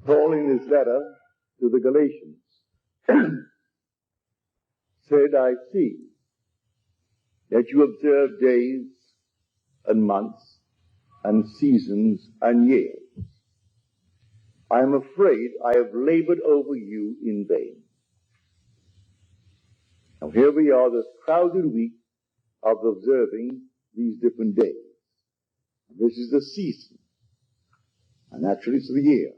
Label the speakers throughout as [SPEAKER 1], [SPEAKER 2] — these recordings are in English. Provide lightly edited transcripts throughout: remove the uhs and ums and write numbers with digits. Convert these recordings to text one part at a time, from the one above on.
[SPEAKER 1] Paul, in his letter to the Galatians, said, I see that you observe days and months and seasons and years. I am afraid I have labored over you in vain. Now here we are, this crowded week of observing these different days. This is the season, and naturally it's the year.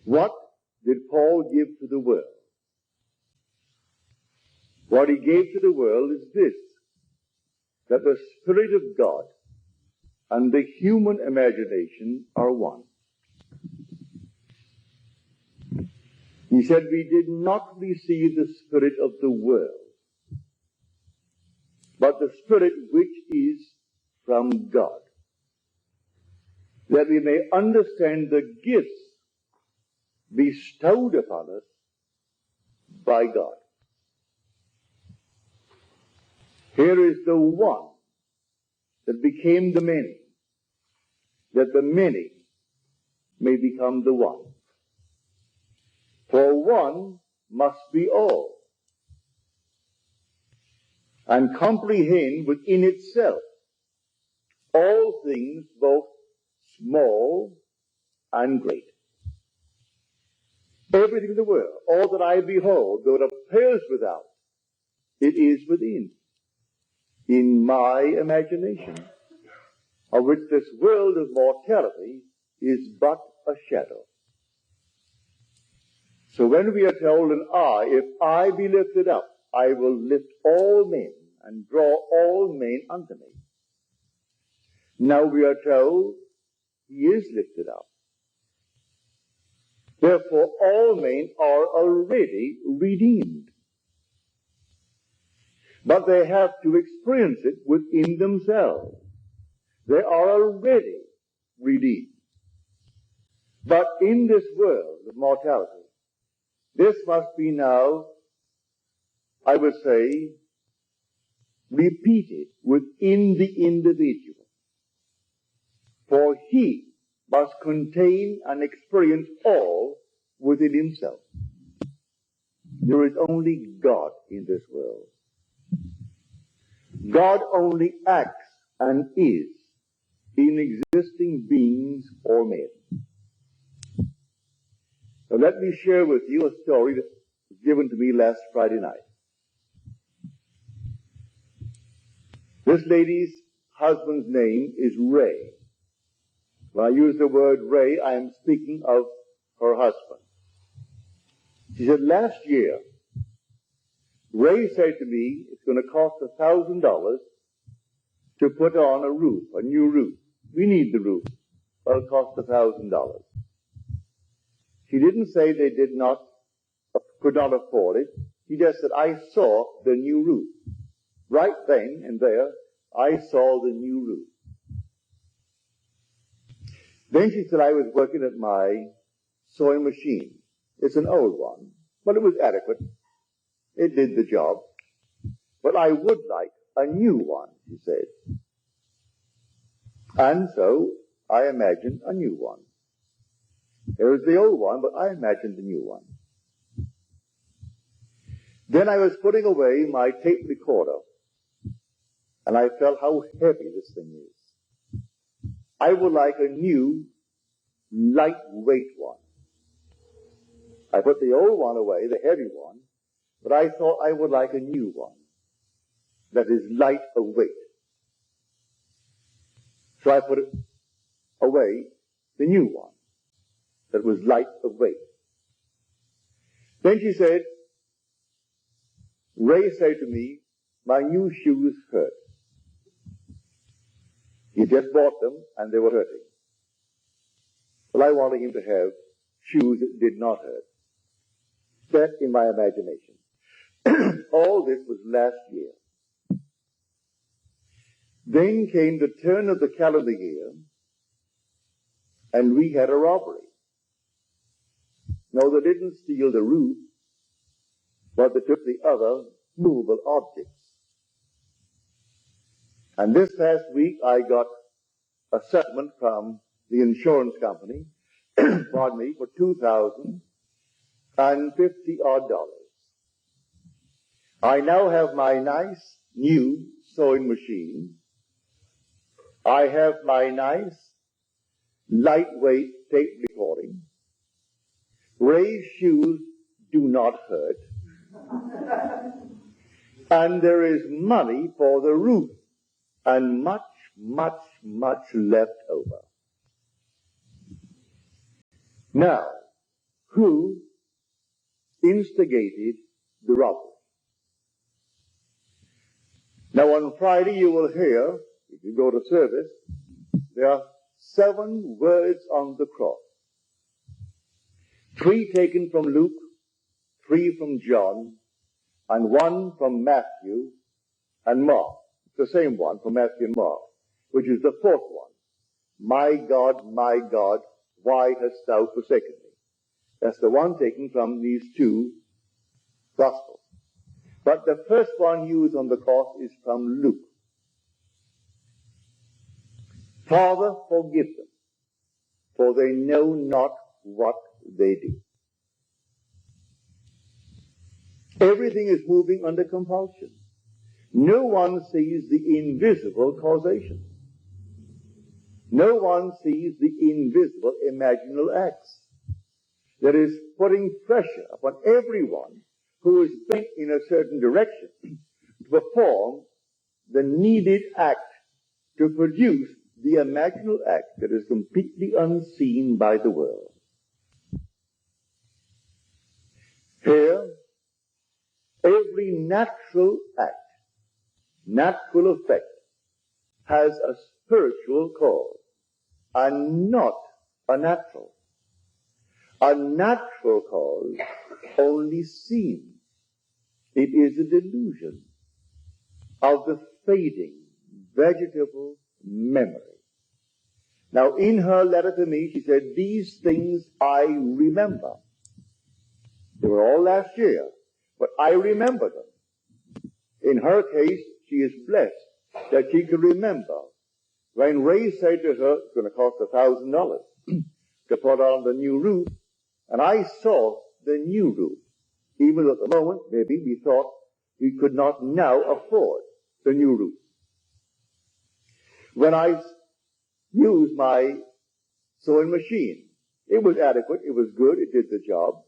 [SPEAKER 1] What did Paul give to the world? What he gave to the world is this, that the Spirit of God and the human imagination are one. He said, we did not receive the spirit of the world, but the Spirit which is from God, that we may understand the gifts bestowed upon us by God. Here is the one that became the many, that the many may become the one. For one must be all, and comprehend within itself all things, both small and great. Everything in the world, all that I behold, though it appears without, it is within, in my imagination, of which this world of mortality is but a shadow. So when we are told, if I be lifted up, I will lift all men and draw all men unto me. Now we are told he is lifted up. Therefore all men are already redeemed. But they have to experience it within themselves. They are already redeemed. But in this world of mortality, this must be now, I would say, repeated within the individual. For he must contain and experience all within himself. There is only God in this world. God only acts and is in existing beings or men. So let me share with you a story that was given to me last Friday night. This lady's husband's name is Ray. When I use the word Ray, I am speaking of her husband. She said, last year, Ray said to me, it's going to cost $1,000 to put on a roof, a new roof. We need the roof. Well, it'll cost $1,000. She didn't say they could not afford it. She just said, I saw the new roof. Right then and there, I saw the new roof. Then she said, I was working at my sewing machine. It's an old one, but it was adequate. It did the job. But I would like a new one, she said. And so I imagined a new one. There was the old one, but I imagined the new one. Then I was putting away my tape recorder, and I felt how heavy this thing is. I would like a new, lightweight one. I put the old one away, the heavy one, but I thought I would like a new one that is light of weight. So I put it away, the new one that was light of weight. Then she said, Ray said to me, my new shoes hurt. He just bought them and they were hurting. Well, I wanted him to have shoes that did not hurt. That in my imagination. All this was last year. Then came the turn of the calendar year, and we had a robbery. No, they didn't steal the roof, but they took the other movable objects. And this past week, I got a settlement from the insurance company, pardon me, for $2,050 odd. I now have my nice new sewing machine. I have my nice lightweight tape recording. Ray's shoes do not hurt. And there is money for the roof and much, much, much left over. Now, who instigated the robbery? Now on Friday you will hear, if you go to service, there are 7 words on the cross. 3 taken from Luke, 3 from John, and 1 from Matthew and Mark. It's the same one from Matthew and Mark, which is the 4th one. My God, why hast thou forsaken me? That's the one taken from these 2 Gospels. But the first one used on the cross is from Luke. Father, forgive them, for they know not what they do. Everything is moving under compulsion. No one sees the invisible causation. No one sees the invisible imaginal acts that is putting pressure upon everyone who is bent in a certain direction to perform the needed act to produce the imaginal act that is completely unseen by the world. Here, every natural act, natural effect, has a spiritual cause and not a natural. A natural cause only seems. It is a delusion of the fading vegetable memory. Now, in her letter to me, she said, these things I remember. They were all last year, but I remember them. In her case, she is blessed that she could remember when Ray said to her, it's going to cost $1,000 to put on the new roof, and I saw the new roof. Even at the moment, maybe we thought we could not now afford the new roof. When I used my sewing machine, it was adequate, it was good, it did the job,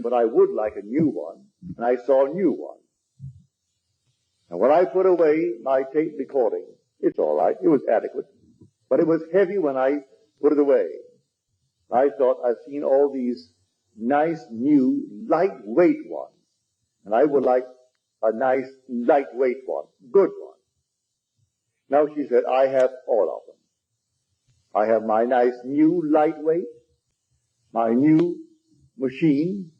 [SPEAKER 1] but I would like a new one, and I saw a new one. And when I put away my tape recording, it's all right, it was adequate, but it was heavy when I put it away. I thought, I've seen all these nice, new, lightweight ones, and I would like a nice, lightweight one, good one. Now she said, I have all of them. I have my nice, new, lightweight, my new machine,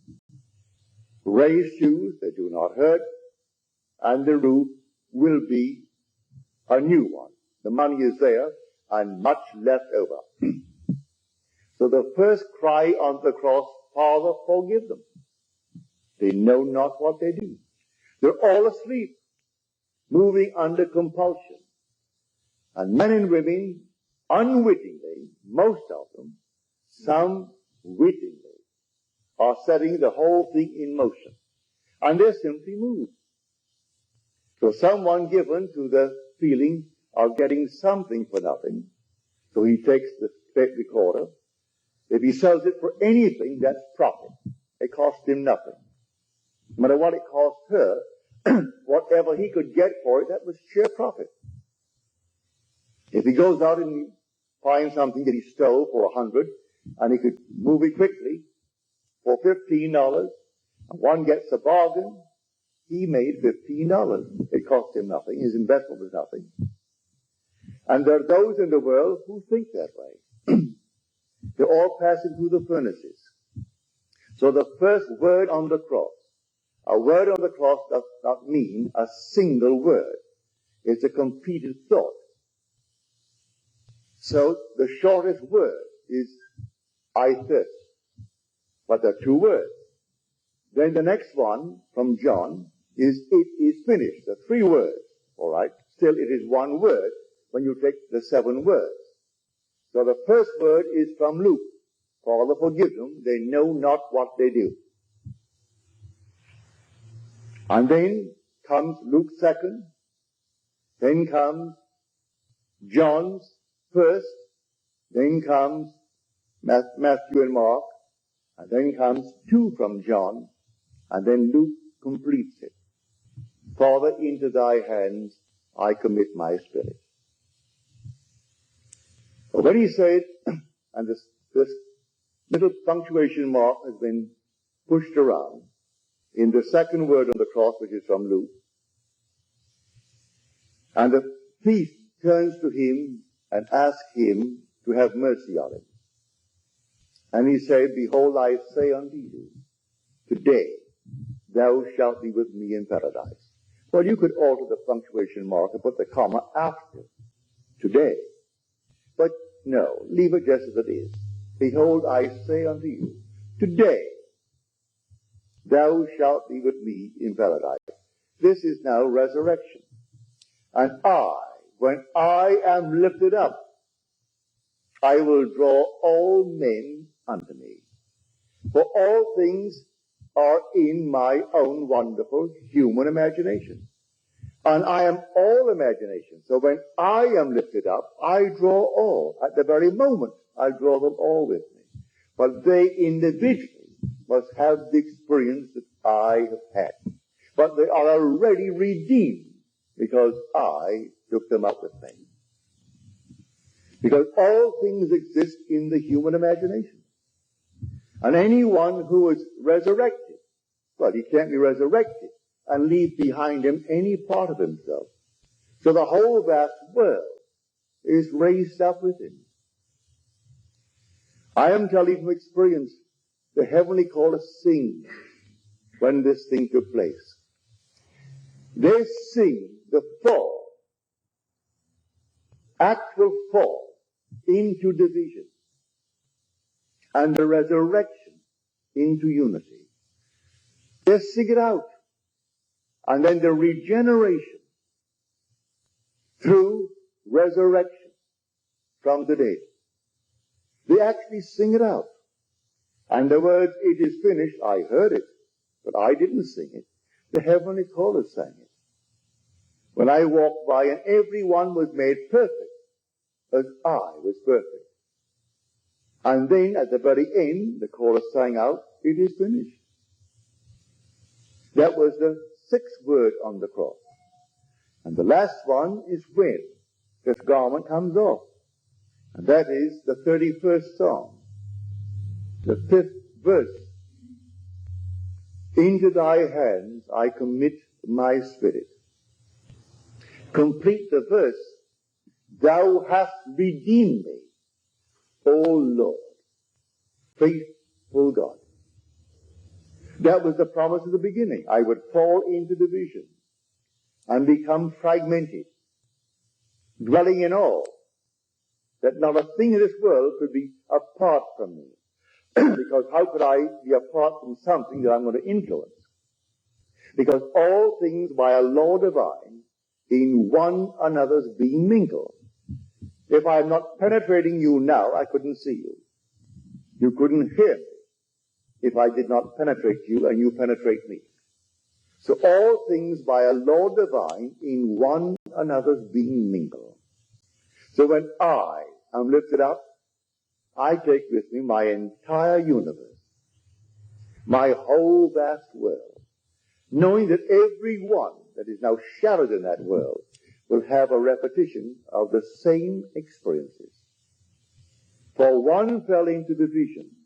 [SPEAKER 1] raised shoes that do not hurt, and the roof will be a new one. The money is there, and much left over. So the first cry on the cross, Father, forgive them. They know not what they do. They're all asleep, moving under compulsion. And men and women, unwittingly, most of them, some wittingly, are setting the whole thing in motion. And they're simply moved. So someone given to the feeling of getting something for nothing, so he takes the tape recorder. If he sells it for anything, that's profit. It costs him nothing. No matter what it cost her, whatever he could get for it, that was sheer profit. If he goes out and finds something that he stole for $100, and he could move it quickly for $15, and one gets a bargain, he made $15. It cost him nothing. His investment was nothing. And there are those in the world who think that way. They're all passing through the furnaces. So the first word on the cross, a word on the cross does not mean a single word. It's a completed thought. So the shortest word is, I thirst. But there are 2 words. Then the next one from John is, it is finished. There are 3 words. All right. Still, it is 1 word when you take the 7 words. So the first word is from Luke. Father, forgive them, they know not what they do. And then comes Luke's second, then comes John's first, then comes Matthew and Mark, and then comes two from John, and then Luke completes it. Father, into thy hands I commit my spirit. But when he said, and this little punctuation mark has been pushed around in the second word on the cross, which is from Luke, and the thief turns to him and asks him to have mercy on him. And he said, behold, I say unto you, today thou shalt be with me in paradise. Well, you could alter the punctuation mark and put the comma after today. But no, leave it just as it is. Behold, I say unto you, today thou shalt be with me in paradise. This is now resurrection. And when I am lifted up, I will draw all men unto me. For all things are in my own wonderful human imagination. And I am all imagination. So when I am lifted up, I draw all. At the very moment, I draw them all with me. But they individually must have the experience that I have had. But they are already redeemed because I took them up with me. Because all things exist in the human imagination. And anyone who is resurrected, well, he can't be resurrected and leave behind him any part of himself. So the whole vast world is raised up with him. I am telling you from experience, the heavenly chorus sing when this thing took place. They sing the fall, actual fall into division, and the resurrection into unity. They sing it out. And then the regeneration through resurrection from the dead. They actually sing it out. And the words, it is finished, I heard it, but I didn't sing it. The heavenly chorus sang it. When I walked by and everyone was made perfect as I was perfect. And then at the very end, the chorus sang out, it is finished. That was the sixth word on the cross. And the last one is when this garment comes off. And that is the 31st Psalm, the 5th verse. Into thy hands I commit my spirit. Complete the verse. Thou hast redeemed me, O Lord, faithful God. That was the promise at the beginning. I would fall into division and become fragmented, dwelling in awe that not a thing in this world could be apart from me. Because how could I be apart from something that I'm going to influence? Because all things by a law divine in one another's being mingled. If I'm not penetrating you now, I couldn't see you. You couldn't hear me if I did not penetrate you and you penetrate me. So all things by a law divine in one another's being mingled. So when I am lifted up, I take with me my entire universe, my whole vast world, knowing that every one that is now shadowed in that world will have a repetition of the same experiences. For one fell into division,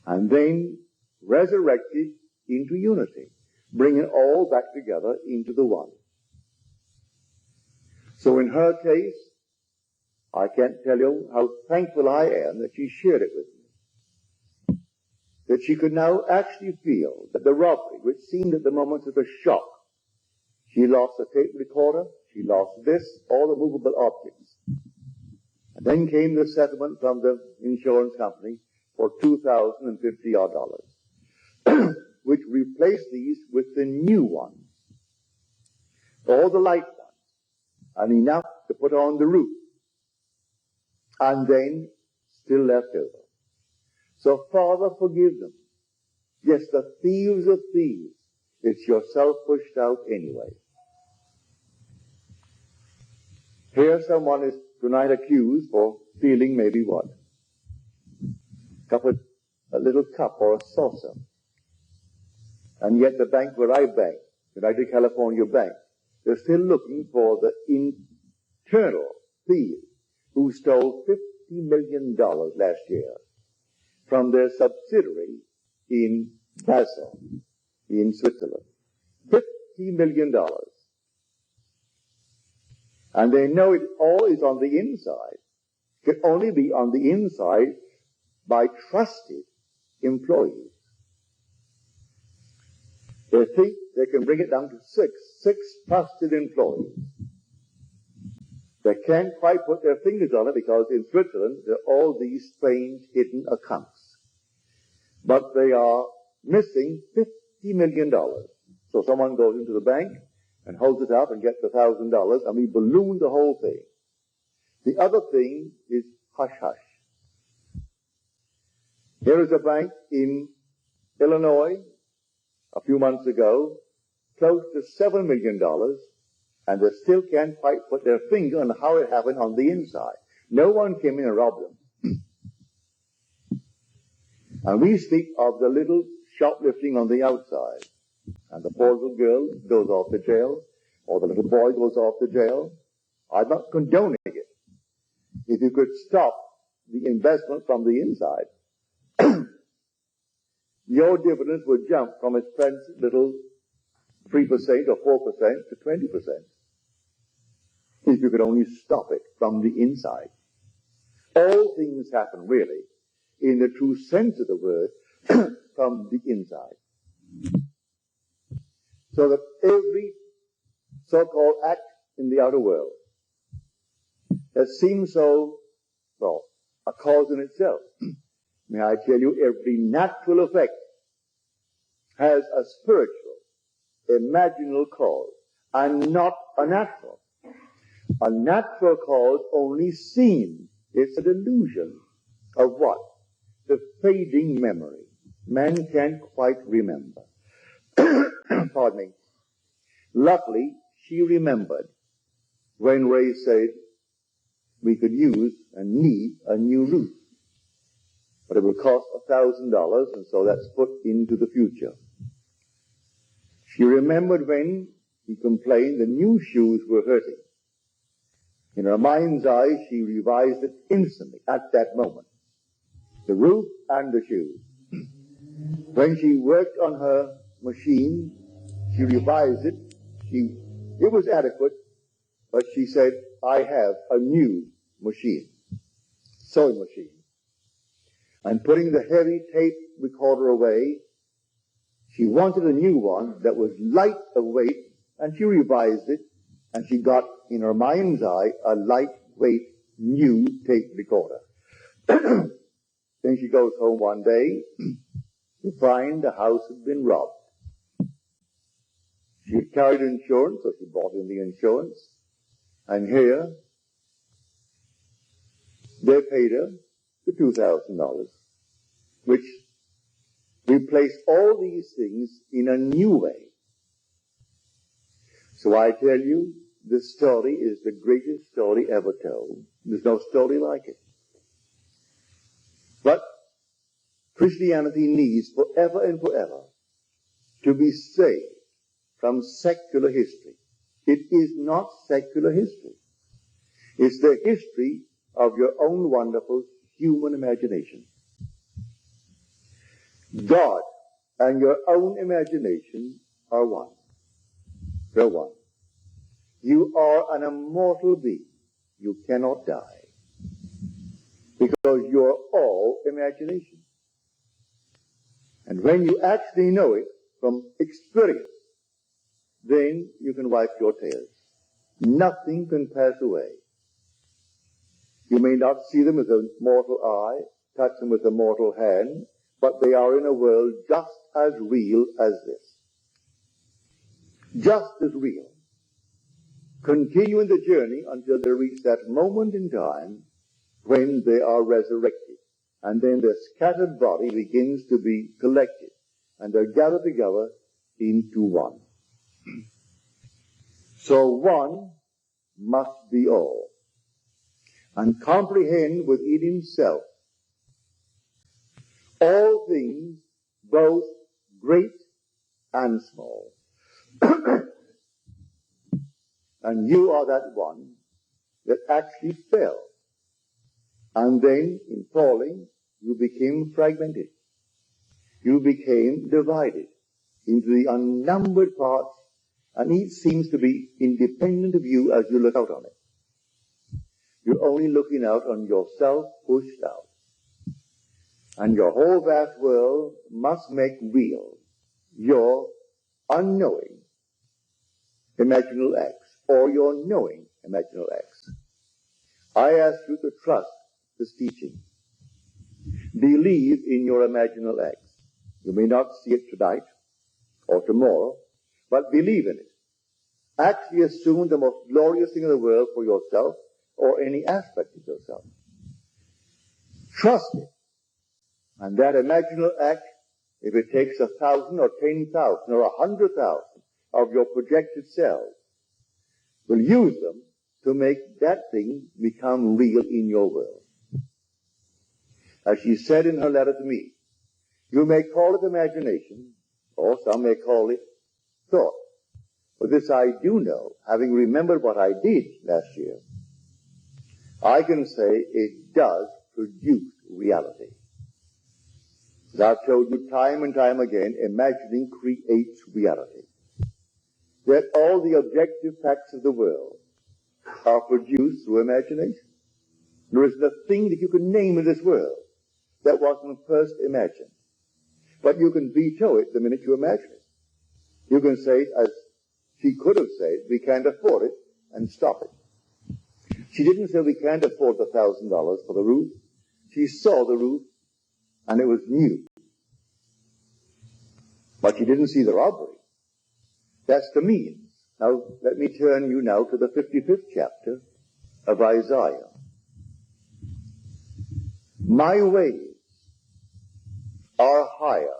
[SPEAKER 1] and then resurrected into unity, bringing all back together into the one. So in her case, I can't tell you how thankful I am that she shared it with me. That she could now actually feel that the robbery, which seemed at the moment of a shock, she lost the tape recorder, she lost this, all the movable objects. And then came the settlement from the insurance company for $2,050, which replaced these with the new ones, all the light ones, and enough to put on the roof. and then still left over. So, Father, forgive them. Yes, the thieves of thieves. It's yourself pushed out anyway. Here someone is tonight accused for stealing maybe what? A little cup or a saucer. And yet the bank where I bank, United California Bank, they're still looking for the internal thief who stole $50 million last year from their subsidiary in Basel, in Switzerland. $50 million. And they know it all is on the inside. It can only be on the inside by trusted employees. They think they can bring it down to six trusted employees. They can't quite put their fingers on it because in Switzerland there are all these strange hidden accounts. But they are missing $50 million. So someone goes into the bank and holds it up and gets $1,000, and we balloon the whole thing. The other thing is hush-hush. Here is a bank in Illinois a few months ago, close to $7 million, and they still can't quite put their finger on how it happened on the inside. No one came in and robbed them. And we speak of the little shoplifting on the outside. And the poor little girl goes off to jail, or the little boy goes off to jail. I'm not condoning it. If you could stop the investment from the inside, your dividends would jump from its present little 3% or 4% to 20%. If you could only stop it from the inside. All things happen, really, in the true sense of the word, from the inside. So that every so-called act in the outer world that seems so, well, a cause in itself. May I tell you, every natural effect has a spiritual, imaginal cause, and not a natural. A natural cause only seen. It's a delusion of what? The fading memory. Man can't quite remember. Pardon me. Luckily, she remembered when Ray said we could use and need a new roof. But it will cost $1,000, and so that's put into the future. She remembered when he complained the new shoes were hurting. In her mind's eye, she revised it instantly at that moment. The roof and the shoes. When she worked on her machine, she revised it. It was adequate, but she said, I have a new machine, sewing machine. And putting the heavy tape recorder away, she wanted a new one that was light of weight, and she revised it, and she got, in her mind's eye, a lightweight new tape recorder. Then she goes home one day to find the house had been robbed. She had carried insurance, so she bought in the insurance, and here they paid her the $2,000, which replaced all these things in a new way. So I tell you, this story is the greatest story ever told. There's no story like it. But Christianity needs forever and forever to be saved from secular history. It is not secular history. It's the history of your own wonderful human imagination. God and your own imagination are one. They're one. You are an immortal being. You cannot die. Because you're all imagination. And when you actually know it from experience, then you can wipe your tears. Nothing can pass away. You may not see them with a mortal eye, touch them with a mortal hand, but they are in a world just as real as this. Just as real. Continuing the journey until they reach that moment in time when they are resurrected. And then the scattered body begins to be collected, and they're gathered together into one. So one must be all, and comprehend within himself all things, both great and small. And you are that one that actually fell. And then, in falling, you became fragmented. You became divided into the unnumbered parts, and each seems to be independent of you as you look out on it. You're only looking out on yourself pushed out. And your whole vast world must make real your unknowing imaginal acts, or your knowing imaginal acts. I ask you to trust this teaching. Believe in your imaginal acts. You may not see it tonight or tomorrow, but believe in it. Actually assume the most glorious thing in the world for yourself or any aspect of yourself. Trust it. And that imaginal act, if it takes 1,000 or 10,000 or 100,000 of your projected selves, will use them to make that thing become real in your world. As she said in her letter to me, you may call it imagination, or some may call it thought. But this I do know, having remembered what I did last year, I can say it does produce reality. As I've told you time and time again, imagining creates reality. That all the objective facts of the world are produced through imagination. There isn't a thing that you can name in this world that wasn't first imagined. But you can veto it the minute you imagine it. You can say, as she could have said, we can't afford it, and stop it. She didn't say we can't afford the $1,000 for the roof. She saw the roof, and it was new. But she didn't see the robbery. That's the means. Now, let me turn you now to the 55th chapter of Isaiah. My ways are higher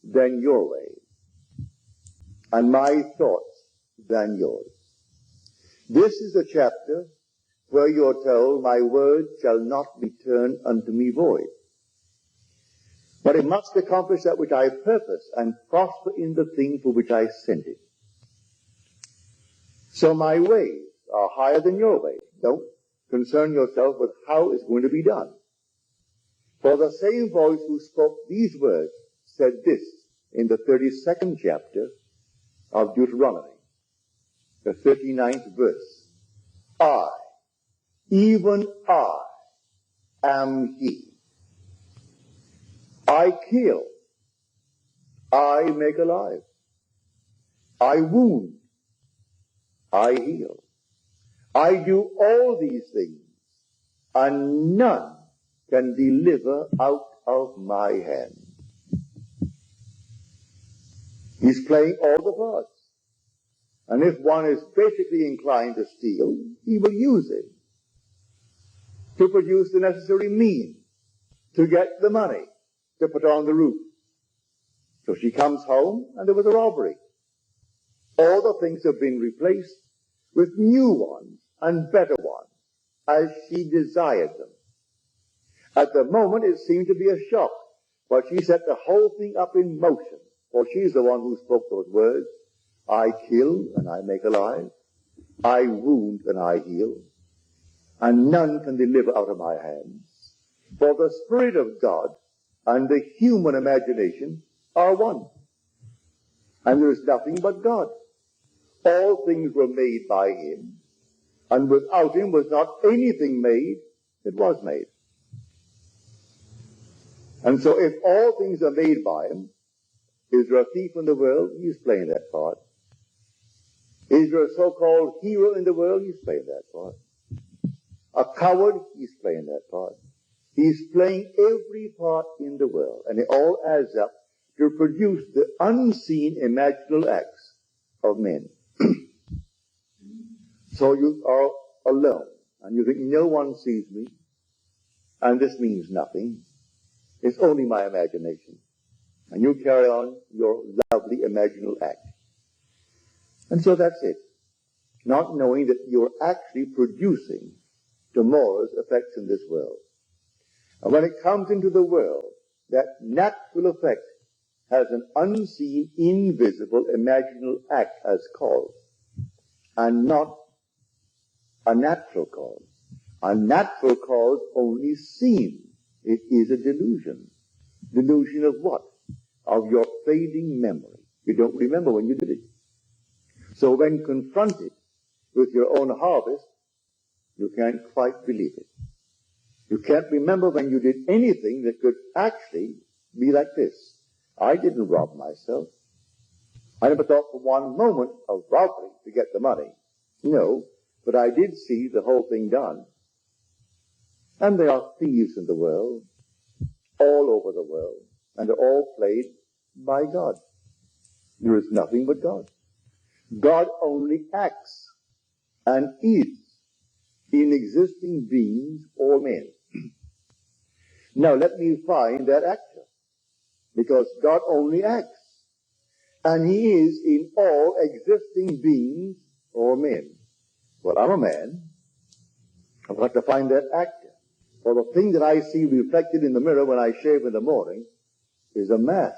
[SPEAKER 1] than your ways, and my thoughts than yours. This is the chapter where you're told, my word shall not return unto me void, but it must accomplish that which I purpose and prosper in the thing for which I sent it. So my ways are higher than your ways. Don't concern yourself with how it's going to be done. For the same voice who spoke these words said this in the 32nd chapter of Deuteronomy, the 39th verse. I, even I, am he. I kill. I make alive. I wound. I heal. I do all these things, and none can deliver out of my hand. He's playing all the parts. And if one is basically inclined to steal, he will use it to produce the necessary means to get the money to put on the roof. So she comes home, and there was a robbery. All the things have been replaced with new ones and better ones, as she desired them. At the moment, it seemed to be a shock, but she set the whole thing up in motion, for she's the one who spoke those words. I kill and I make alive. I wound and I heal. And none can deliver out of my hands. For the Spirit of God and the human imagination are one. And there is nothing but God. All things were made by him, and without him was not anything made that was made. And so if all things are made by him, is there a thief in the world? He's playing that part. Is there a so-called hero in the world? He's playing that part. A coward? He's playing that part. He's playing every part in the world, and it all adds up to produce the unseen imaginal acts of men. So you are alone, and you think no one sees me, and this means nothing. It's only my imagination. And you carry on your lovely imaginal act. And so that's it. Not knowing that you're actually producing tomorrow's effects in this world. And when it comes into the world, that natural effect has an unseen, invisible, imaginal act as cause, and not a natural cause. A natural cause only seen. It is a delusion. Delusion of what? Of your fading memory. You don't remember when you did it. So when confronted with your own harvest, you can't quite believe it. You can't remember when you did anything that could actually be like this. I didn't rob myself. I never thought for one moment of robbery to get the money. No, but I did see the whole thing done. And there are thieves in the world, all over the world, and they're all played by God. There is nothing but God. God only acts and is in existing beings or men. Now let me find that actor, because God only acts, and he is in all existing beings or men. Well, I'm a man. I've got to find that actor. For the thing that I see reflected in the mirror when I shave in the morning is a mask.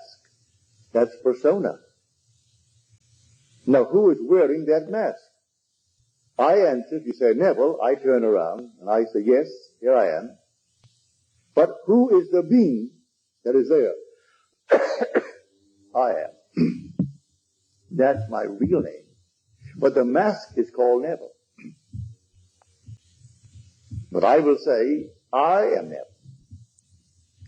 [SPEAKER 1] That's persona. Now, who is wearing that mask? I answer, if you say, Neville, I turn around and I say, yes, here I am. But who is the being that is there? I am. That's my real name. But the mask is called Neville. But I will say, I am Neville.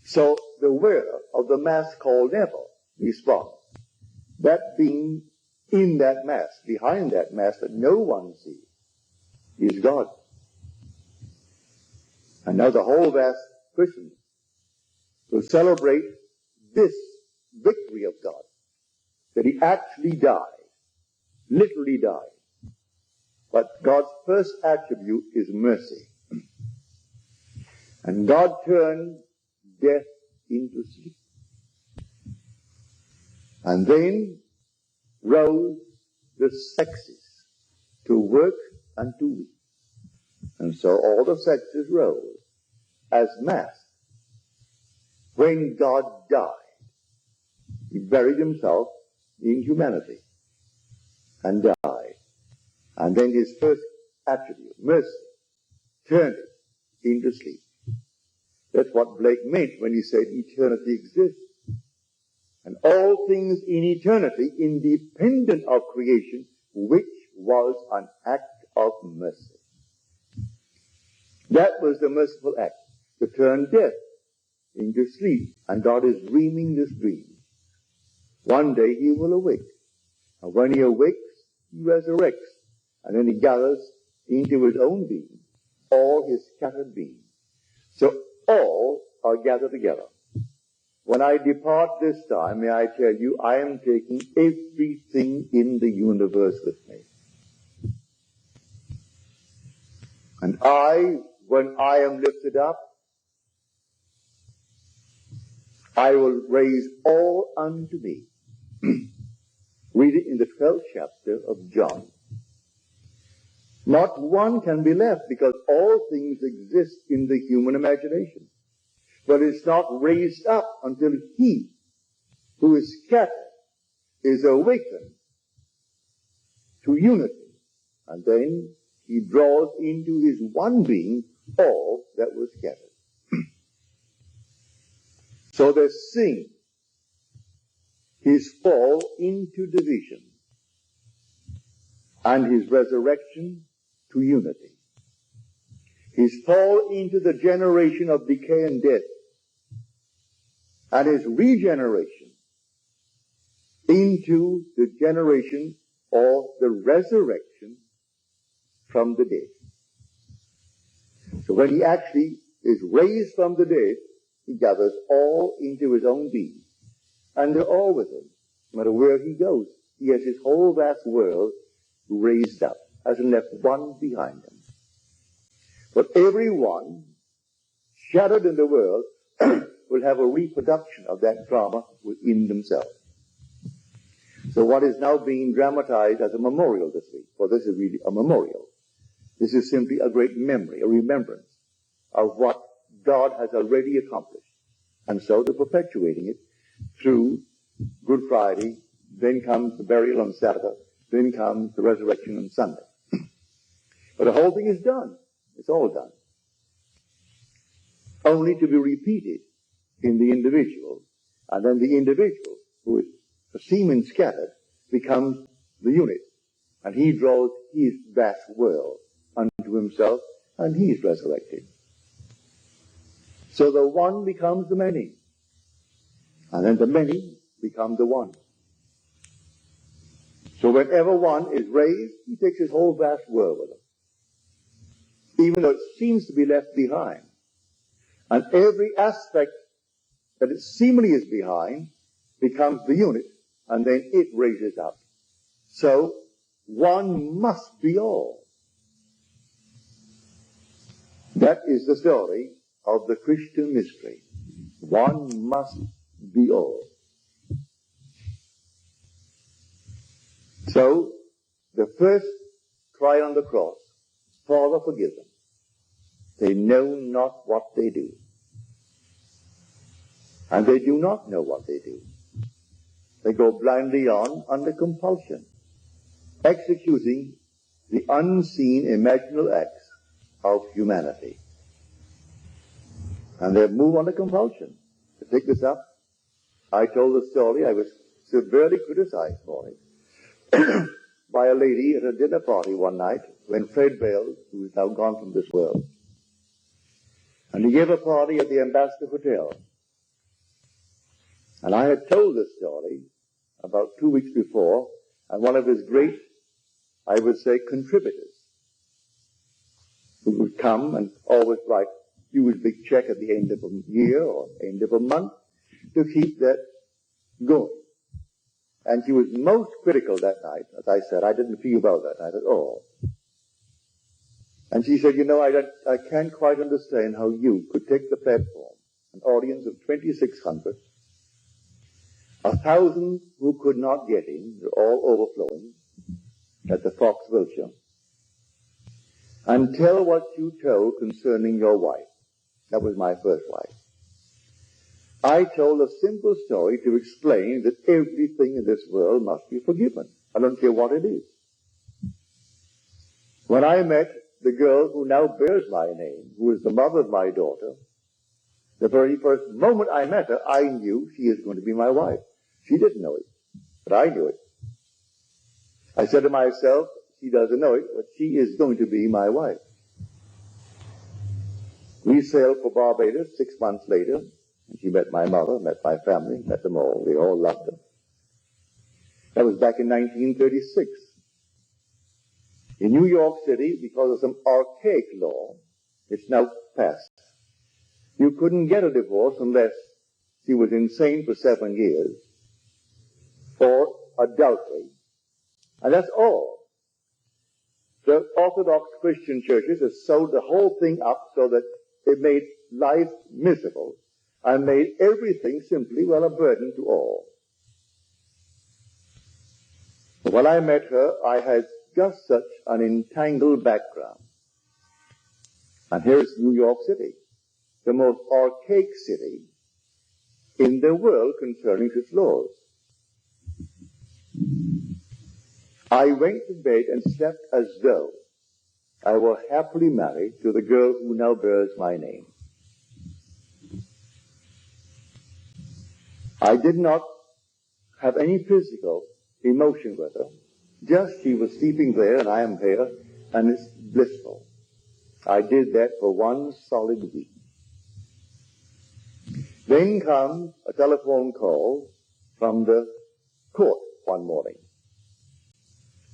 [SPEAKER 1] So the wearer of the mask called Neville responds. That being in that mask, behind that mask that no one sees, is God. And now the whole vast Christian will celebrate this victory of God, that he actually died, literally died. But God's first attribute is mercy. And God turned death into sleep. And then rose the sexes to work and to weep. And so all the sexes rose as masks. When God died, he buried himself in humanity and died. And then his first attribute, mercy, turned it into sleep. That's what Blake meant when he said eternity exists. And all things in eternity independent of creation, which was an act of mercy. That was the merciful act, to turn death into sleep. And God is dreaming this dream. One day he will awake. And when he awakes, he resurrects. And then he gathers into his own being all his scattered beings. So all are gathered together. When I depart this time, may I tell you, I am taking everything in the universe with me. And when I am lifted up, I will raise all unto me. Read it in the 12th chapter of John. Not one can be left, because all things exist in the human imagination. But it's not raised up until he who is scattered is awakened to unity. And then he draws into his one being all that was scattered. So there's sin, his fall into division, and his resurrection to unity. His fall into the generation of decay and death, and his regeneration into the generation or the resurrection from the dead. So when he actually is raised from the dead, he gathers all into his own being. And they're all with him. No matter where he goes, he has his whole vast world raised up, hasn't left one behind him. But everyone shattered in the world will have a reproduction of that drama within themselves. So what is now being dramatized as a memorial this week, for this is really a memorial. This is simply a great memory, a remembrance of what God has already accomplished. And so they're perpetuating it through Good Friday, then comes the burial on Saturday, then comes the resurrection on Sunday. But the whole thing is done. It's all done. Only to be repeated in the individual, and then the individual, who is a semen scattered, becomes the unit, and he draws his vast world unto himself, and he is resurrected. So the one becomes the many, and then the many become the one. So whenever one is raised, he takes his whole vast world with him, even though it seems to be left behind. And every aspect that it seemingly is behind becomes the unit, and then it raises up. So one must be all. That is the story of the Christian mystery. One must be all. So the first cry on the cross, Father, forgive them. They know not what they do. And they do not know what they do. They go blindly on under compulsion, executing the unseen imaginal acts of humanity. And they move under compulsion. To pick this up, I told the story. I was severely criticized for it by a lady at a dinner party one night when Fred Bales, who is now gone from this world, and he gave a party at the Ambassador Hotel. And I had told this story about 2 weeks before, and one of his great, I would say, contributors, who would come and always write a huge big check at the end of a year or end of a month to keep that going. And she was most critical that night. As I said, I didn't feel well that night at all. And she said, I can't quite understand how you could take the platform, an audience of 2,600, 1,000 who could not get in, they're all overflowing, at the Fox Wilshire, and tell what you told concerning your wife. That was my first wife. I told a simple story to explain that everything in this world must be forgiven. I don't care what it is. When I met the girl who now bears my name, who is the mother of my daughter, the very first moment I met her, I knew she is going to be my wife. She didn't know it, but I knew it. I said to myself, she doesn't know it, but she is going to be my wife. We sailed for Barbados 6 months later, and she met my mother, met my family, met them all. They all loved her. That was back in 1936. In New York City, because of some archaic law, it's now passed, you couldn't get a divorce unless she was insane for 7 years, or adultery, and that's all. The Orthodox Christian churches have sewed the whole thing up so that it made life miserable and made everything simply, a burden to all. But when I met her, I had just such an entangled background. And here is New York City, the most archaic city in the world concerning its laws. I went to bed and slept as though I were happily married to the girl who now bears my name. I did not have any physical emotion with her. Just she was sleeping there and I am here, and it's blissful. I did that for 1 solid week. Then comes a telephone call from the court one morning,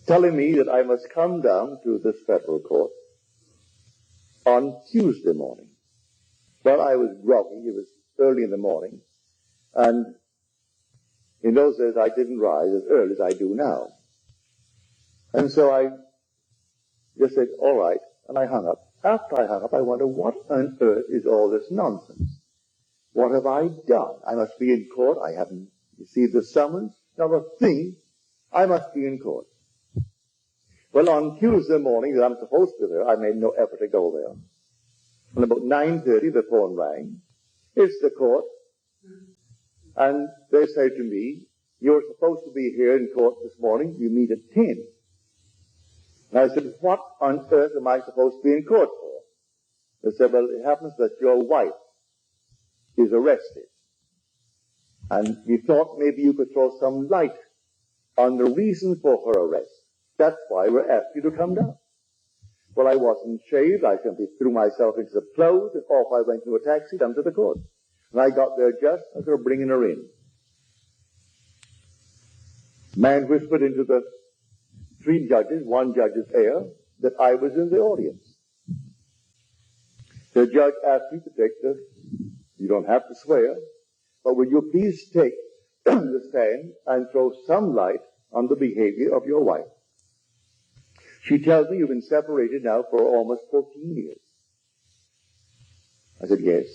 [SPEAKER 1] telling me that I must come down to this federal court on Tuesday morning. Well, I was groggy. It was early in the morning. And in those days, I didn't rise as early as I do now. And so I just said, all right, and I hung up. after I hung up, I wonder, what on earth is all this nonsense? What have I done? I must be in court. I haven't received the summons. Not a thing. I must be in court. Well, on Tuesday morning that I'm supposed to be there, I made no effort to go there. And about 9:30, the phone rang. It's the court. And they say to me, you're supposed to be here in court this morning. You meet at 10. And I said, what on earth am I supposed to be in court for? They said, well, it happens that your wife is arrested. And we thought maybe you could throw some light on the reason for her arrest. That's why we're asking you to come down. Well, I wasn't shaved. I simply threw myself into the clothes and off I went to a taxi down to the court. And I got there just as they were bringing her in. Man whispered into the three judges, one judge's ear, that I was in the audience. The judge asked me to take you don't have to swear, but will you please take the stand and throw some light on the behavior of your wife? She tells me you've been separated now for almost 14 years. I said, yes.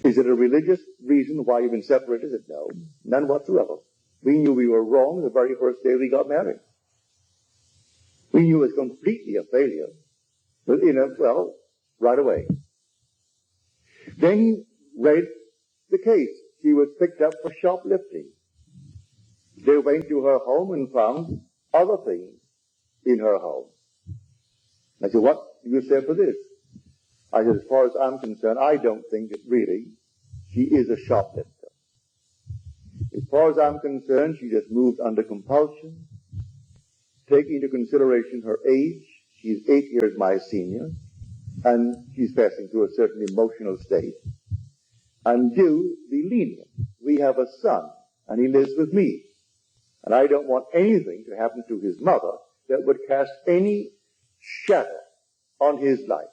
[SPEAKER 1] Is it a religious reason why you've been separated? I said, no, none whatsoever. We knew we were wrong the very first day we got married. We knew it was completely a failure. But, right away. Then he read the case. She was picked up for shoplifting. They went to her home and found other things in her home. I said, what do you say for this? I said, as far as I'm concerned, I don't think that really she is a shoplifter. As far as I'm concerned, she just moved under compulsion. Taking into consideration her age, she's 8 years my senior, and she's passing through a certain emotional state. And do be lenient. We have a son, and he lives with me. And I don't want anything to happen to his mother that would cast any shadow on his life.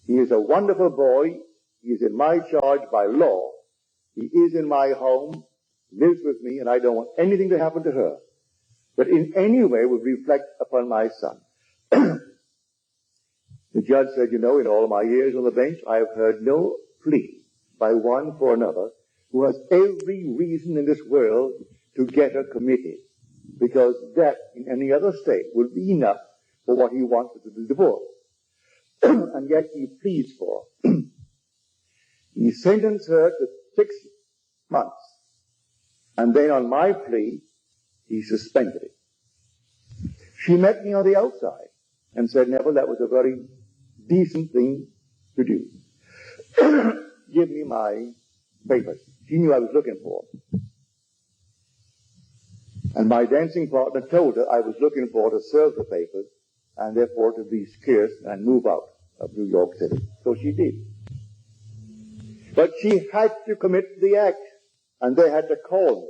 [SPEAKER 1] He is a wonderful boy. He is in my charge by law. He is in my home, lives with me, and I don't want anything to happen to her that in any way would reflect upon my son. The judge said, in all my years on the bench, I have heard no plea by one for another who has every reason in this world to get her committed, because that in any other state would be enough for what he wants to the divorce. And yet he pleads for. He sentenced her to 6 months. And then on my plea, he suspended it. She met me on the outside and said, Neville, that was a very decent thing to do. Give me my papers. She knew I was looking for them. And my dancing partner told her I was looking for to serve the papers and therefore to be scarce and move out of New York City. So she did. But she had to commit the act, and they had to call me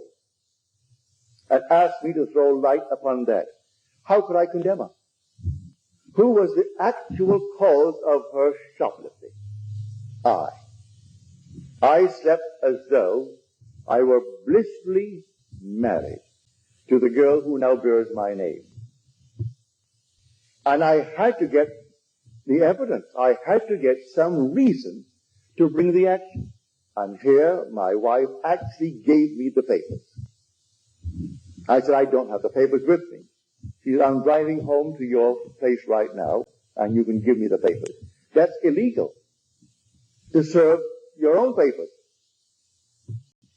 [SPEAKER 1] and ask me to throw light upon that. How could I condemn her? Who was the actual cause of her shoplifting? I slept as though I were blissfully married to the girl who now bears my name. And I had to get the evidence. I had to get some reason to bring the action. And here my wife actually gave me the papers. I said, I don't have the papers with me. She said, I'm driving home to your place right now, and you can give me the papers. That's illegal, to serve your own papers.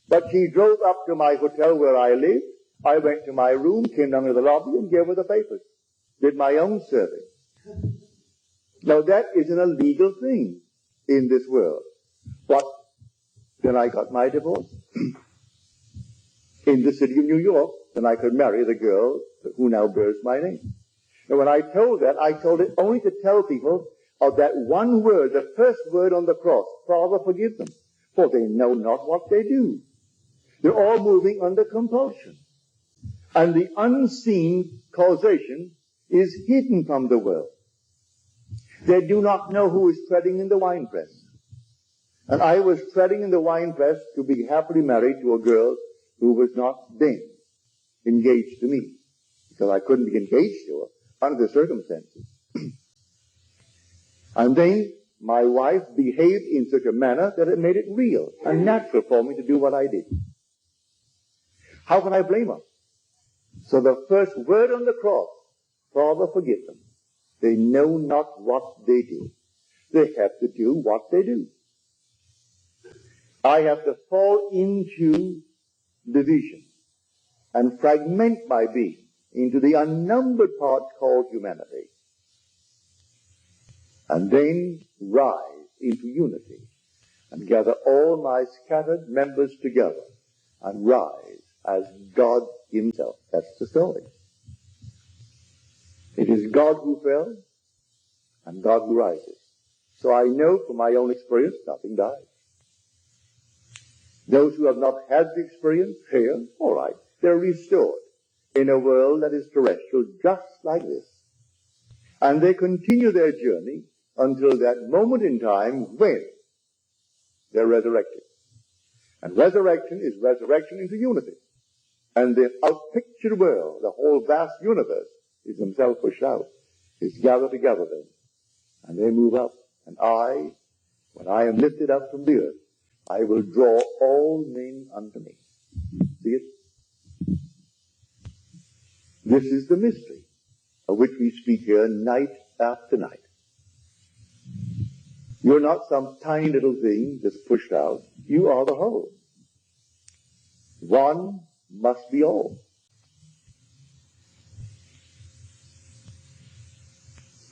[SPEAKER 1] But she drove up to my hotel where I lived. I went to my room, came down to the lobby, and gave her the papers. Did my own serving. Now that is an illegal thing in this world. But then I got my divorce. In the city of New York, then I could marry the girl who now bears my name. And when I told that, I told it only to tell people of that one word, the first word on the cross, Father, forgive them, for they know not what they do. They're all moving under compulsion. And the unseen causation is hidden from the world. They do not know who is treading in the winepress. And I was treading in the winepress to be happily married to a girl who was not then engaged to me, because I couldn't be engaged to her under the circumstances. And then my wife behaved in such a manner that it made it real and natural for me to do what I did. How can I blame her? So the first word on the cross, Father, forgive them. They know not what they do. They have to do what they do. I have to fall into division and fragment my being into the unnumbered parts called humanity, and then rise into unity and gather all my scattered members together and rise as God himself. That's the story. It is God who fell and God who rises. So I know from my own experience nothing dies. Those who have not had the experience here, all right, they're restored in a world that is terrestrial just like this. And they continue their journey until that moment in time when they're resurrected. And resurrection is resurrection into unity. And the outpictured world, the whole vast universe, is themselves pushed out, is gathered together then. And they move up. And I, when I am lifted up from the earth, I will draw all men unto me. See it? This is the mystery of which we speak here night after night. You're not some tiny little thing that's pushed out. You are the whole. One must be all.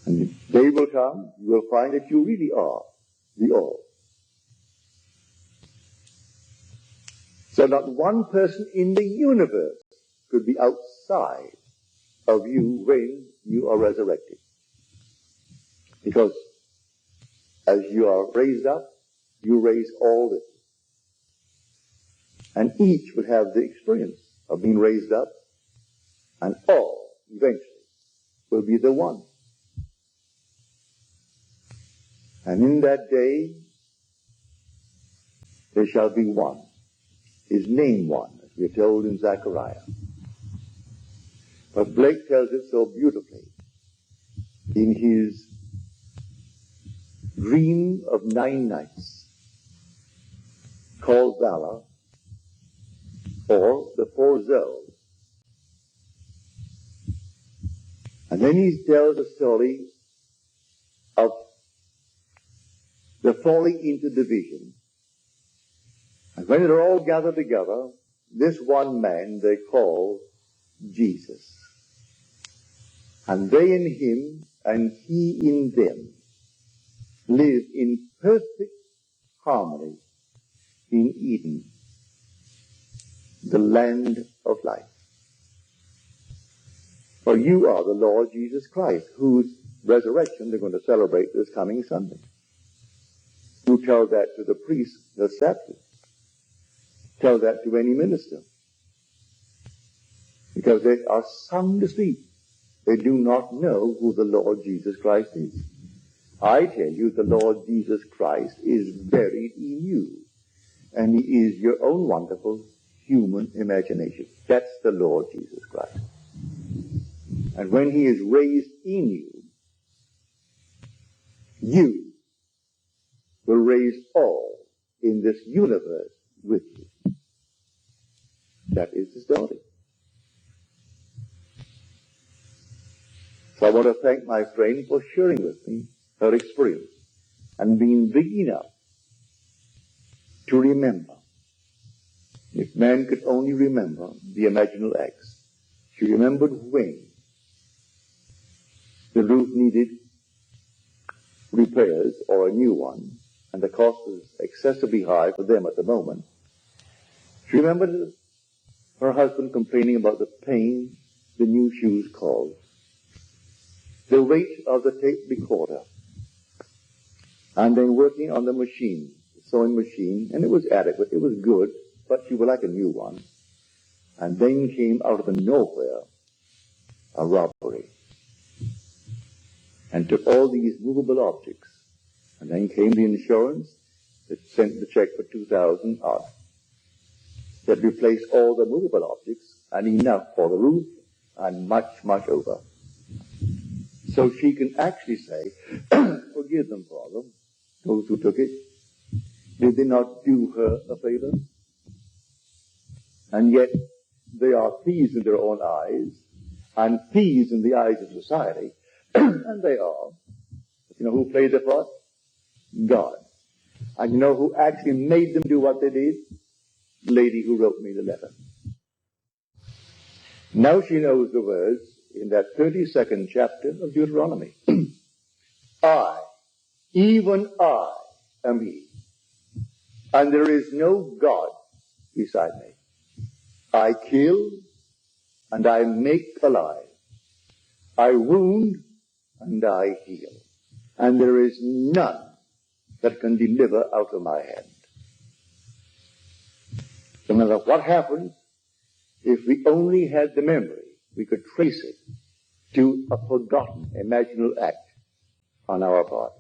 [SPEAKER 1] And the day will come, you will find that you really are the all. So not one person in the universe could be outside of you when you are resurrected. Because as you are raised up, you raise all this. And each will have the experience of being raised up, and all, eventually, will be the one. And in that day, there shall be one. His name one, as we are told in Zechariah. But Blake tells it so beautifully in his dream of 9 nights, called Valor, or the 4 zones. And then he tells a story of the falling into division. And when they're all gathered together, this one man they call Jesus. And they in him, and he in them, live in perfect harmony in Eden, the land of life. For you are the Lord Jesus Christ, whose resurrection they're going to celebrate this coming Sunday. You tell that to the priest, the Sabbath. Tell that to any minister. Because they are sound asleep. They do not know who the Lord Jesus Christ is. I tell you, the Lord Jesus Christ is buried in you. And he is your own wonderful human imagination. That's the Lord Jesus Christ. And when he is raised in you, you will raise all in this universe with you. That is the story. So I want to thank my friend for sharing with me her experience and being big enough to remember. If man could only remember the imaginal acts. She remembered when the roof needed repairs or a new one, and the cost was excessively high for them at the moment. She remembered her husband complaining about the pain the new shoes caused, the weight of the tape recorder, and then working on the machine, the sewing machine, and it was adequate, it was good, but she would like a new one. And then came out of the nowhere a robbery, and took all these movable objects. And then came the insurance that sent the check for $2,000 odd, that replaced all the movable objects and enough for the roof and much, much over. So she can actually say, forgive forgive them for them, those who took it? Did they not do her a favor? And yet they are thieves in their own eyes, and thieves in the eyes of society, and they are. You know who played the part? God. And you know who actually made them do what they did? The lady who wrote me the letter. Now she knows the words in that 32nd chapter of Deuteronomy. I, even I, am he, and there is no God beside me. I kill, and I make alive. I wound, and I heal. And there is none that can deliver out of my hand. No matter what happens, if we only had the memory, we could trace it to a forgotten imaginal act on our part.